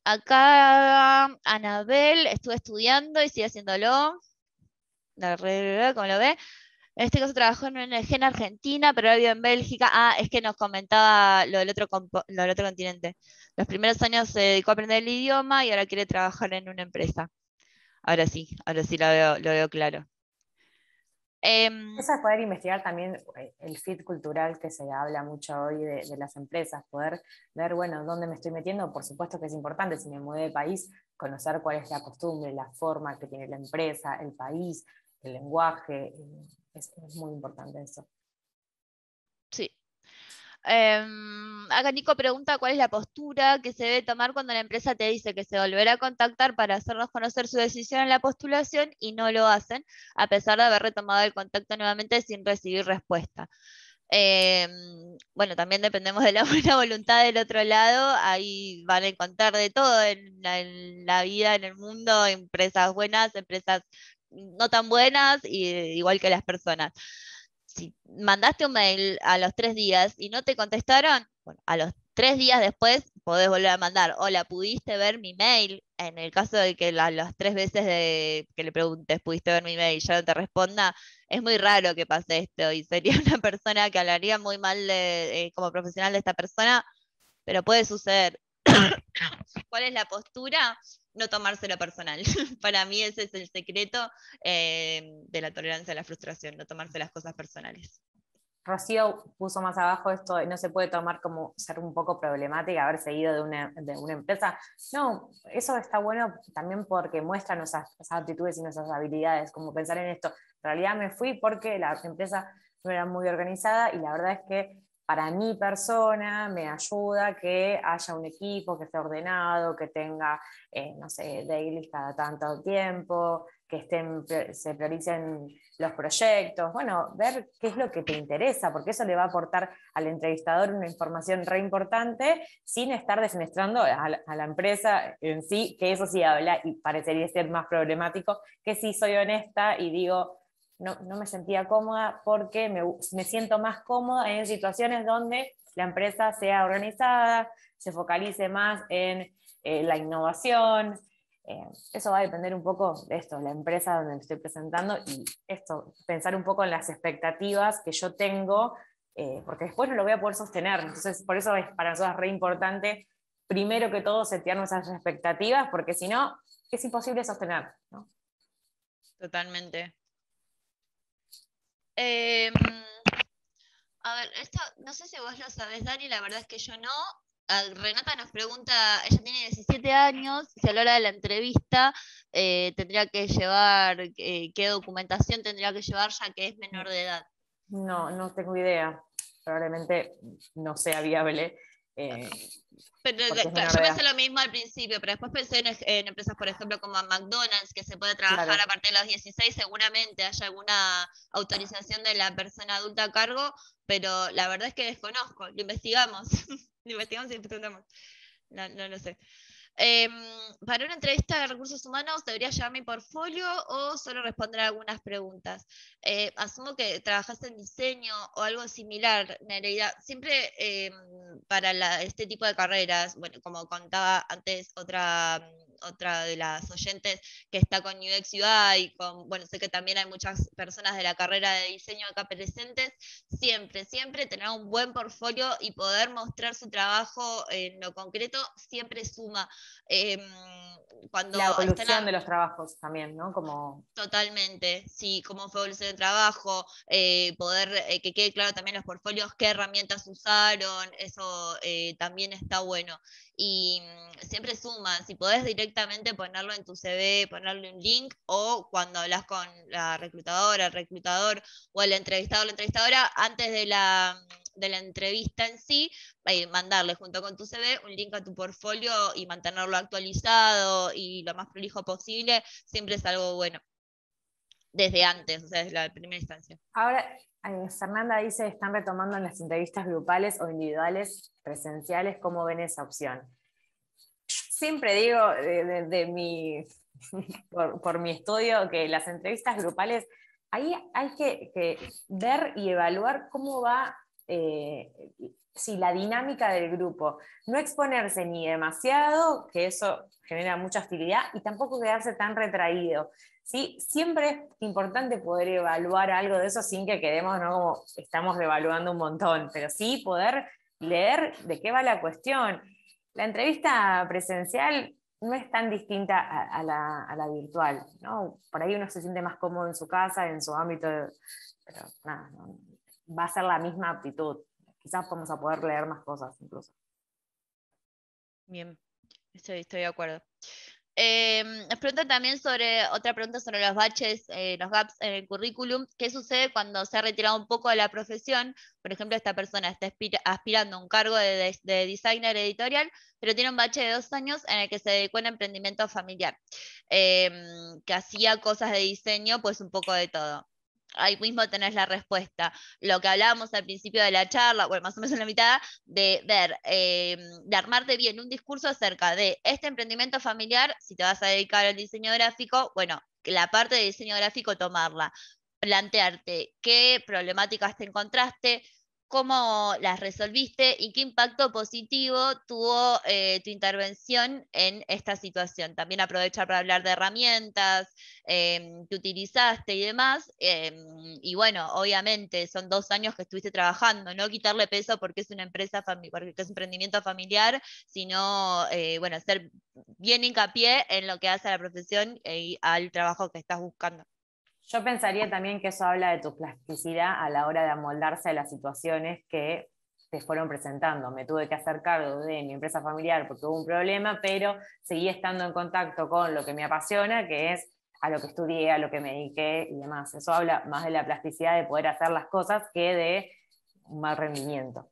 Acá Anabel estuve estudiando y sigue haciéndolo. Como lo ve. En este caso trabajó en una ONG en Argentina, pero ahora vive en Bélgica. Ah, es que nos comentaba lo del otro continente. Los primeros años se dedicó a aprender el idioma y ahora quiere trabajar en una empresa. Ahora sí lo veo claro. Em, Eso es poder investigar también el fit cultural que se habla mucho hoy de las empresas, poder ver, bueno, dónde me estoy metiendo, por supuesto que es importante, si me mudé de país, conocer cuál es la costumbre, la forma que tiene la empresa, el país, el lenguaje, es muy importante eso. sí. Acá Nico pregunta cuál es la postura que se debe tomar cuando la empresa te dice que se volverá a contactar para hacernos conocer su decisión en la postulación y no lo hacen, a pesar de haber retomado el contacto nuevamente sin recibir respuesta. Bueno, también dependemos de la buena voluntad del otro lado, ahí van a encontrar de todo en la vida, en el mundo, empresas buenas, empresas no tan buenas, igual que las personas. Si mandaste un mail a los 3 días y no te contestaron, bueno, a los 3 días después podés volver a mandar, hola, ¿pudiste ver mi mail? En el caso de que las 3 veces que le preguntes, ¿pudiste ver mi mail? Ya no te responda, es muy raro que pase esto y sería una persona que hablaría muy mal como profesional de esta persona, pero puede suceder. ¿Cuál es la postura? No tomárselo personal. Para mí ese es el secreto de la tolerancia a la frustración, no tomarse las cosas personales. Rocío puso más abajo esto, no se puede tomar como ser un poco problemática, haber seguido de una empresa. No, eso está bueno también porque muestra nuestras aptitudes y nuestras habilidades, como pensar en esto. En realidad me fui porque la empresa no era muy organizada y la verdad es que para mi persona me ayuda que haya un equipo que esté ordenado, que tenga, no sé, dailies cada tanto tiempo, que se prioricen los proyectos, bueno, ver qué es lo que te interesa, porque eso le va a aportar al entrevistador una información re importante sin estar desmestrando a la empresa en sí, que eso sí habla y parecería ser más problemático, que si soy honesta y digo, no me sentía cómoda porque me siento más cómoda en situaciones donde la empresa sea organizada, se focalice más en la innovación. Eso va a depender un poco de esto, la empresa donde me estoy presentando y esto, pensar un poco en las expectativas que yo tengo, porque después no lo voy a poder sostener. Entonces, por eso es para nosotros re importante, primero que todo, setear nuestras expectativas, porque si no, es imposible sostener, ¿no? Totalmente. A ver, esto no sé si vos lo sabés, Dani, la verdad es que yo no. Renata nos pregunta, ella tiene 17 años, si a la hora de la entrevista tendría que llevar, qué documentación tendría que llevar ya que es menor de edad. No tengo idea. Probablemente no sea viable. Pero Porque es claro, menor yo de pensé edad. lo mismo al principio, pero después pensé en empresas, por ejemplo, como McDonald's, que se puede trabajar Claro. a partir de los 16, seguramente haya alguna autorización de la persona adulta a cargo, pero la verdad es que desconozco, lo investigamos, lo investigamos y preguntamos. No lo sé. Em, para una entrevista de recursos humanos, ¿debería llevar mi portfolio o solo responder a algunas preguntas? Asumo que trabajas en diseño o algo similar, Nereida. Siempre para este tipo de carreras, bueno, como contaba antes otra de las oyentes que está con UX UI, bueno, sé que también hay muchas personas de la carrera de diseño acá presentes, siempre tener un buen portfolio y poder mostrar su trabajo en lo concreto siempre suma. Eh, La cuando están evolución de los trabajos también, ¿no? Como... Totalmente, sí, cómo fue evolución de trabajo, poder que quede claro también los portfolios, qué herramientas usaron, eso también está bueno. Y siempre suma, si podés directamente ponerlo en tu CV, ponerle un link, o cuando hablas con la reclutadora, el reclutador, o el entrevistado o la entrevistadora, antes de la entrevista en sí, mandarle junto con tu CV un link a tu portfolio y mantenerlo actualizado y lo más prolijo posible, siempre es algo bueno desde antes, o sea, desde la primera instancia. Ahora, Fernanda dice, están retomando en las entrevistas grupales o individuales presenciales, ¿cómo ven esa opción? Siempre digo por mi estudio que las entrevistas grupales, ahí hay que ver y evaluar cómo va si la dinámica del grupo. No exponerse ni demasiado, que eso genera mucha hostilidad, y tampoco quedarse tan retraído. ¿Sí? Siempre es importante poder evaluar algo de eso sin que quedemos, ¿no? Como estamos devaluando un montón, pero sí poder leer de qué va la cuestión. La entrevista presencial no es tan distinta a la virtual, ¿no? Por ahí uno se siente más cómodo en su casa, en su ámbito, pero nada, ¿no? Va a ser la misma aptitud. Quizás vamos a poder leer más cosas incluso. Bien, estoy de acuerdo. Nos preguntan también otra pregunta sobre los baches, los gaps en el currículum. ¿Qué sucede cuando se ha retirado un poco de la profesión? Por ejemplo, esta persona está aspirando a un cargo de designer editorial, pero tiene un bache de 2 años en el que se dedicó al emprendimiento familiar, que hacía cosas de diseño, pues un poco de todo. Ahí mismo tenés la respuesta. Lo que hablábamos al principio de la charla, bueno, más o menos en la mitad, de ver, de armarte bien un discurso acerca de este emprendimiento familiar, si te vas a dedicar al diseño gráfico, bueno, la parte de diseño gráfico tomarla, plantearte qué problemáticas te encontraste, cómo las resolviste y qué impacto positivo tuvo tu intervención en esta situación. También aprovechar para hablar de herramientas que utilizaste y demás. Y bueno, obviamente son 2 años que estuviste trabajando, no quitarle peso porque es una empresa, porque es un emprendimiento familiar, sino, bueno, hacer bien hincapié en lo que hace a la profesión y al trabajo que estás buscando. Yo pensaría también que eso habla de tu plasticidad a la hora de amoldarse a las situaciones que te fueron presentando. Me tuve que hacer cargo de mi empresa familiar porque hubo un problema, pero seguí estando en contacto con lo que me apasiona, que es a lo que estudié, a lo que me dediqué y demás. Eso habla más de la plasticidad de poder hacer las cosas que de un mal rendimiento.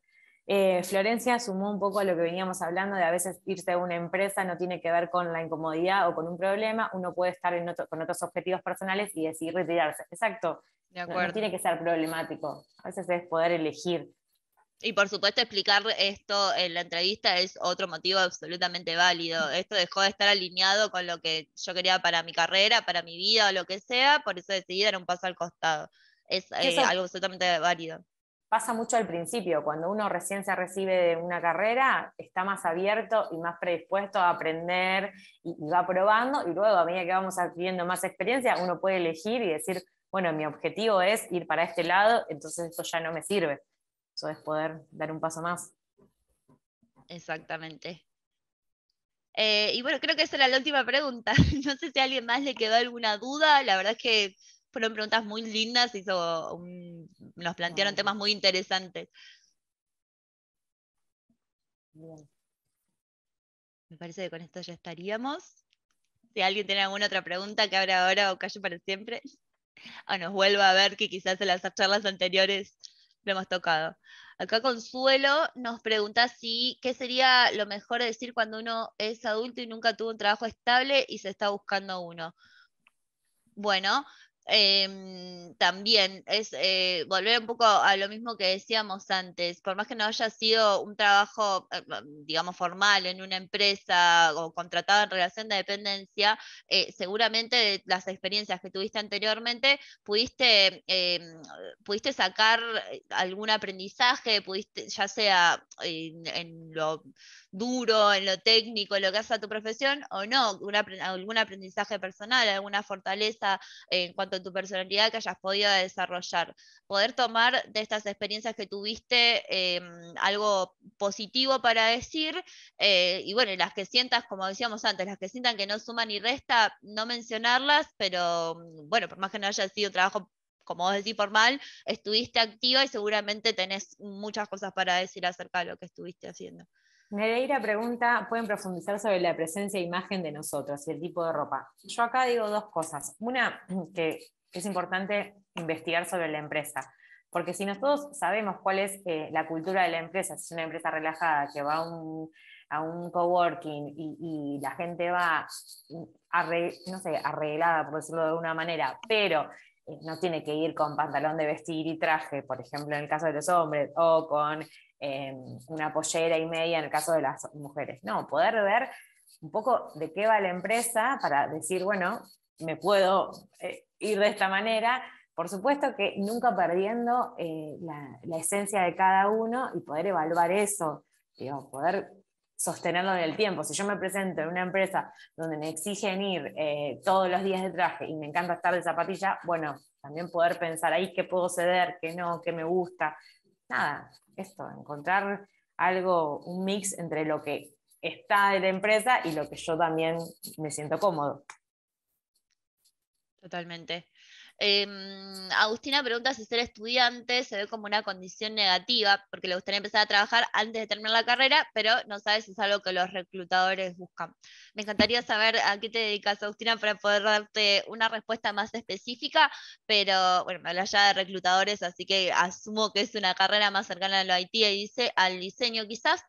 Florencia sumó un poco a lo que veníamos hablando de a veces irse a una empresa no tiene que ver con la incomodidad o con un problema, uno puede estar con otros objetivos personales y decidir retirarse. Exacto, De no acuerdo. tiene que ser problemático, a veces es poder elegir. Y por supuesto explicar esto en la entrevista es otro motivo absolutamente válido. Esto dejó de estar alineado con lo que yo quería para mi carrera, para mi vida o lo que sea, por eso decidí dar un paso al costado. Es Que eso algo absolutamente válido. pasa mucho al principio, cuando uno recién se recibe de una carrera, está más abierto y más predispuesto a aprender y va probando, y luego a medida que vamos adquiriendo más experiencia, uno puede elegir y decir, bueno, mi objetivo es ir para este lado, entonces esto ya no me sirve. Eso es poder dar un paso más. Exactamente. Y bueno, creo que esa era la última pregunta. No sé si a alguien más le quedó alguna duda. La verdad es que fueron preguntas muy lindas, nos plantearon temas muy interesantes. Bien. Me parece que con esto ya estaríamos. Si alguien tiene alguna otra pregunta, que abra ahora o calle para siempre. O nos vuelva a ver que quizás en las charlas anteriores lo hemos tocado. Acá Consuelo nos pregunta qué sería lo mejor decir cuando uno es adulto y nunca tuvo un trabajo estable y se está buscando uno. Bueno, también es volver un poco a lo mismo que decíamos antes, por más que no haya sido un trabajo, digamos, formal en una empresa o contratado en relación de dependencia, seguramente de las experiencias que tuviste anteriormente pudiste sacar algún aprendizaje, pudiste, ya sea en lo duro, en lo técnico, en lo que hace a tu profesión, o no, algún aprendizaje personal, alguna fortaleza en cuanto a tu personalidad que hayas podido desarrollar. Poder tomar de estas experiencias que tuviste algo positivo para decir, y bueno, y las que sientas, como decíamos antes, las que sientan que no suman ni resta, no mencionarlas, pero bueno, por más que no haya sido trabajo como vos decís, formal, estuviste activa y seguramente tenés muchas cosas para decir acerca de lo que estuviste haciendo. Nereida pregunta, ¿pueden profundizar sobre la presencia e imagen de nosotros y el tipo de ropa? Yo acá digo dos cosas. Una, que es importante investigar sobre la empresa, porque si nosotros sabemos cuál es la cultura de la empresa, si es una empresa relajada que va a un coworking y la gente va, no sé, arreglada, por decirlo de alguna manera, pero no tiene que ir con pantalón de vestir y traje, por ejemplo, en el caso de los hombres, o con una pollera y media en el caso de las mujeres. No, poder ver un poco de qué va la empresa para decir, bueno, me puedo ir de esta manera. Por supuesto que nunca perdiendo la esencia de cada uno y poder evaluar eso, digo, poder sostenerlo en el tiempo. Si yo me presento en una empresa donde me exigen ir todos los días de traje y me encanta estar de zapatilla, bueno, también poder pensar ahí qué puedo ceder, qué no, qué me gusta. Nada, esto, encontrar algo, un mix entre lo que está de la empresa y lo que yo también me siento cómodo. Totalmente. Agustina pregunta si ser estudiante se ve como una condición negativa, porque le gustaría empezar a trabajar antes de terminar la carrera, pero no sabe si es algo que los reclutadores buscan. Me encantaría saber a qué te dedicas, Agustina, para poder darte una respuesta más específica, pero bueno, me hablas ya de reclutadores, así que asumo que es una carrera más cercana a lo IT y dice, al diseño quizás.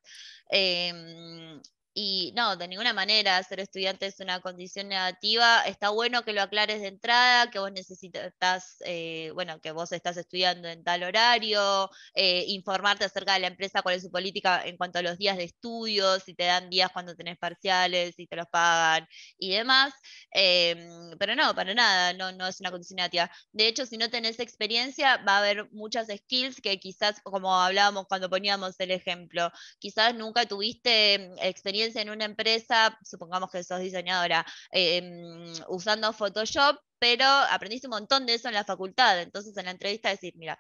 Em, y no, de ninguna manera ser estudiante es una condición negativa. Está bueno que lo aclares de entrada, que vos necesitas, bueno, que vos estás estudiando en tal horario, informarte acerca de la empresa, cuál es su política en cuanto a los días de estudio, si te dan días cuando tenés parciales, si te los pagan y demás. Pero no, para nada, no es una condición negativa. De hecho, si no tenés experiencia, va a haber muchas skills que quizás, como hablábamos cuando poníamos el ejemplo, quizás nunca tuviste experiencia en una empresa, supongamos que sos diseñadora, usando Photoshop, pero aprendiste un montón de eso en la facultad. Entonces en la entrevista decir, mira,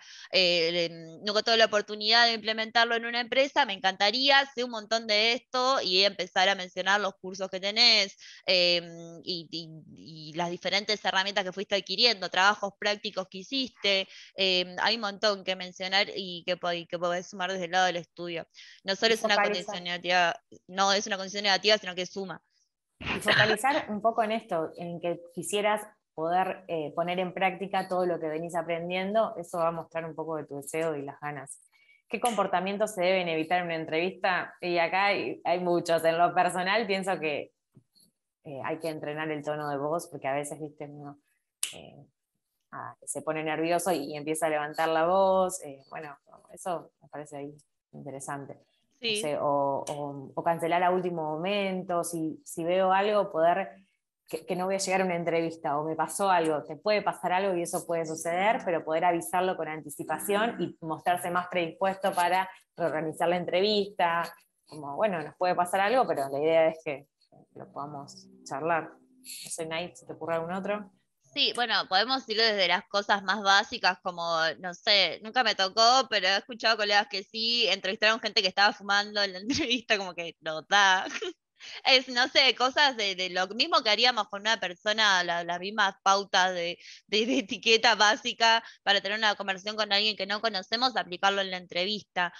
nunca tuve la oportunidad de implementarlo en una empresa, me encantaría, sé un montón de esto y empezar a mencionar los cursos que tenés y las diferentes herramientas que fuiste adquiriendo, trabajos prácticos que hiciste. Hay un montón que mencionar que podés sumar desde el lado del estudio. No Y solo es una focalizar. condición negativa, no es una condición negativa, sino que suma. Y focalizar un poco en esto, en que quisieras poder poner en práctica todo lo que venís aprendiendo, eso va a mostrar un poco de tu deseo y las ganas. ¿Qué comportamientos se deben evitar en una entrevista? Y acá hay muchos. En lo personal pienso que hay que entrenar el tono de voz, porque a veces, viste, uno se pone nervioso y empieza a levantar la voz. Bueno, eso me parece ahí interesante. No Sí, sé, o cancelar a último momento, si veo algo, poder, que no voy a llegar a una entrevista o me pasó algo, te puede pasar algo y eso puede suceder, pero poder avisarlo con anticipación y mostrarse más predispuesto para reorganizar la entrevista, como, bueno, nos puede pasar algo, pero la idea es que lo podamos charlar. No sé, Nate, si te ocurre algún otro. sí, bueno, podemos ir desde las cosas más básicas, como, no sé, nunca me tocó, pero he escuchado colegas que sí, entrevistaron gente que estaba fumando en la entrevista, como que no da. Es, no sé, cosas de lo mismo que haríamos con una persona, las mismas pautas de etiqueta básica para tener una conversación con alguien que no conocemos, aplicarlo en la entrevista.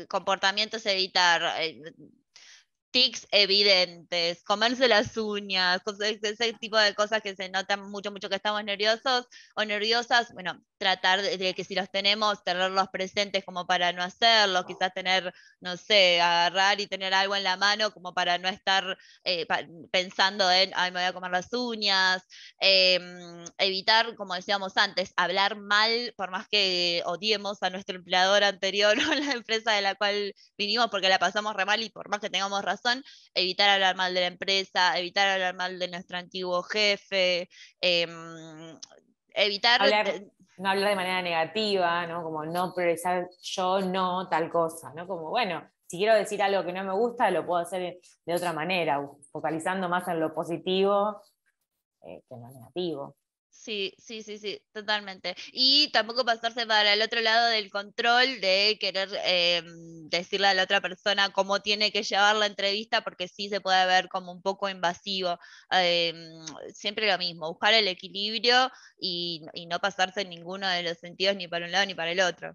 Comportamientos evitar. Tics evidentes, comerse las uñas, ese tipo de cosas que se notan mucho, mucho que estamos nerviosos o nerviosas, bueno, tratar de que si los tenemos, tenerlos presentes como para no hacerlos, quizás tener, no sé, agarrar y tener algo en la mano como para no estar pensando en, ay, me voy a comer las uñas, evitar, como decíamos antes, hablar mal, por más que odiemos a nuestro empleador anterior o la empresa de la cual vinimos porque la pasamos re mal y por más que tengamos razón, evitar hablar mal de la empresa, evitar hablar mal de nuestro antiguo jefe, eh, evitar... Hablar, no hablar de manera negativa, ¿no? Como no priorizar yo, no tal cosa, ¿no? Como, bueno, si quiero decir algo que no me gusta, lo puedo hacer de otra manera, focalizando más en lo positivo que en lo negativo. Sí, sí, sí, sí, totalmente. Y tampoco pasarse para el otro lado del control de querer decirle a la otra persona cómo tiene que llevar la entrevista, porque sí se puede ver como un poco invasivo. Siempre lo mismo, buscar el equilibrio y no pasarse en ninguno de los sentidos, ni para un lado ni para el otro.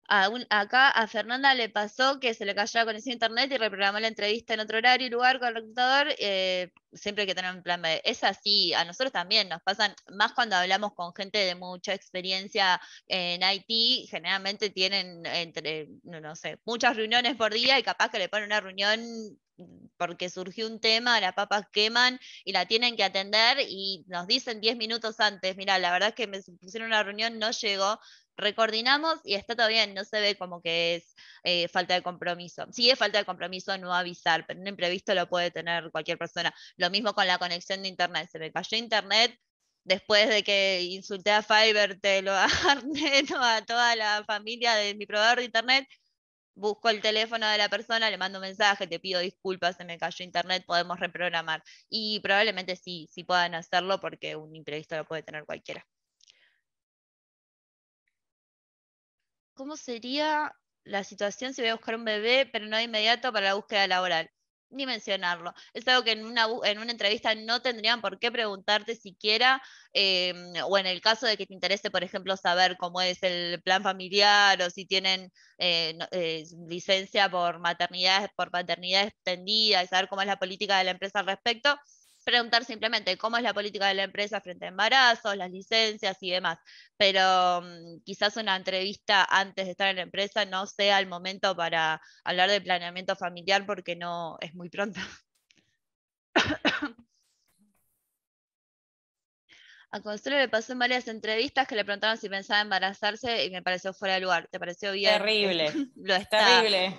Acá a Fernanda le pasó que se le cayó la conexión a internet y reprogramó la entrevista en otro horario y lugar con el reclutador. Siempre hay que tener un plan B. Es así, a nosotros también nos pasan, más cuando hablamos con gente de mucha experiencia en IT, generalmente tienen entre, no sé, muchas reuniones por día y capaz que le ponen una reunión porque surgió un tema, las papas queman y la tienen que atender y nos dicen 10 minutos antes, mira, la verdad es que me pusieron una reunión, no llegó, recoordinamos y está todo bien, no se ve como que es falta de compromiso. Sí es falta de compromiso no avisar, pero un imprevisto lo puede tener cualquier persona. Lo mismo con la conexión de internet. Se me cayó internet después de que insulté a Fivertel o a Arnet o a toda la familia de mi proveedor de internet. Busco el teléfono de la persona, le mando un mensaje, te pido disculpas, se me cayó internet, podemos reprogramar. Y probablemente sí, sí puedan hacerlo porque un imprevisto lo puede tener cualquiera. ¿Cómo sería la situación si voy a buscar un bebé, pero no de inmediato para la búsqueda laboral? ni mencionarlo. Es algo que en una entrevista no tendrían por qué preguntarte siquiera, o en el caso de que te interese, por ejemplo, saber cómo es el plan familiar o si tienen licencia por paternidad extendida y saber cómo es la política de la empresa al respecto. Preguntar simplemente cómo es la política de la empresa frente a embarazos, las licencias y demás. Pero quizás una entrevista antes de estar en la empresa no sea el momento para hablar de planeamiento familiar porque no es muy pronto. A Consuelo le pasó en varias entrevistas que le preguntaron si pensaba embarazarse y me pareció fuera de lugar. ¿Te pareció bien? Terrible, Lo está. terrible.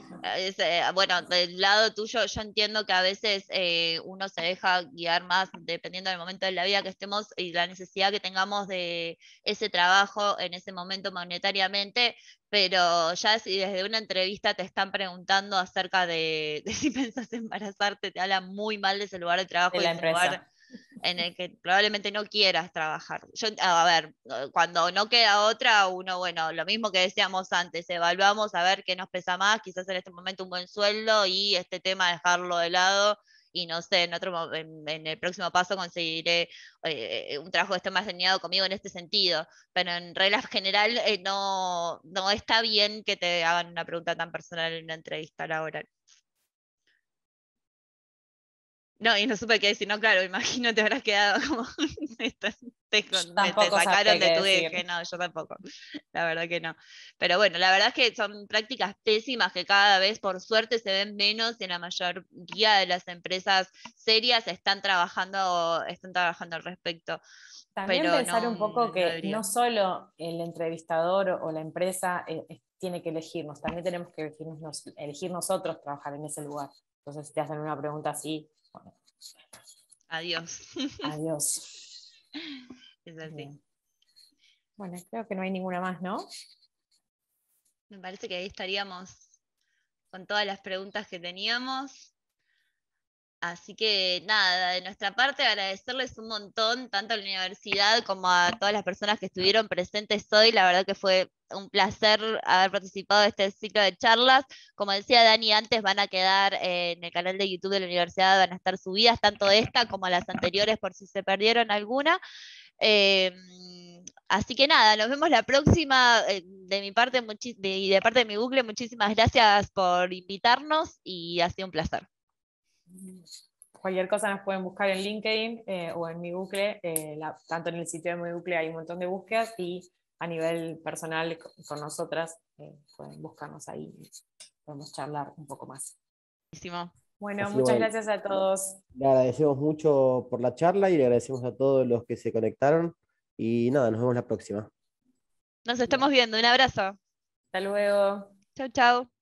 Bueno, del lado tuyo, yo entiendo que a veces uno se deja guiar más dependiendo del momento de la vida que estemos y la necesidad que tengamos de ese trabajo en ese momento monetariamente, pero ya si desde una entrevista te están preguntando acerca de si pensás embarazarte, te habla muy mal de ese lugar de De trabajo y la ese lugar empresa. en el que probablemente no quieras trabajar. Yo, a ver, cuando no queda otra, uno, bueno, lo mismo que decíamos antes, evaluamos a ver qué nos pesa más, quizás en este momento un buen sueldo y este tema dejarlo de lado. Y no sé, en el próximo paso conseguiré un trabajo que esté más alineado conmigo en este sentido. Pero en regla general no está bien que te hagan una pregunta tan personal en una entrevista laboral. No, y no supe qué decir, no, claro, imagino te habrás quedado como, Yo te tampoco sacaron sabía de qué tu decir. eje, no, yo tampoco, la verdad que no. Pero bueno, la verdad es que son prácticas pésimas que cada vez, por suerte, se ven menos y en la mayoría de las empresas serias están trabajando al respecto, También pero pensar no, un poco no que no debería. solo el entrevistador o la empresa tiene que elegirnos, también tenemos que elegir nosotros trabajar en ese lugar. Entonces, si te hacen una pregunta así, bueno, Adiós. adiós. Es así. Bien. Bueno, creo que no hay ninguna más, ¿no? Me parece que ahí estaríamos con todas las preguntas que teníamos. Así que nada, de nuestra parte agradecerles un montón, tanto a la universidad como a todas las personas que estuvieron presentes hoy. La verdad que fue un placer haber participado de este ciclo de charlas. Como decía Dani antes, van a quedar en el canal de YouTube de la universidad, van a estar subidas tanto esta como las anteriores por si se perdieron alguna. Eh, Así que nada, nos vemos la próxima. De mi parte, y de parte de mi bucle, muchísimas gracias por invitarnos y ha sido un placer. Cualquier cosa nos pueden buscar en LinkedIn o en mi bucle. Tanto en el sitio de mi bucle hay un montón de búsquedas y a nivel personal con nosotras pueden buscarnos ahí y podemos charlar un poco más. Buenísimo. Bueno, Así muchas bueno, gracias a todos. le agradecemos mucho por la charla y le agradecemos a todos los que se conectaron. Y nada, nos vemos la próxima. Nos estamos viendo. Un abrazo. Hasta luego. Chau, chau.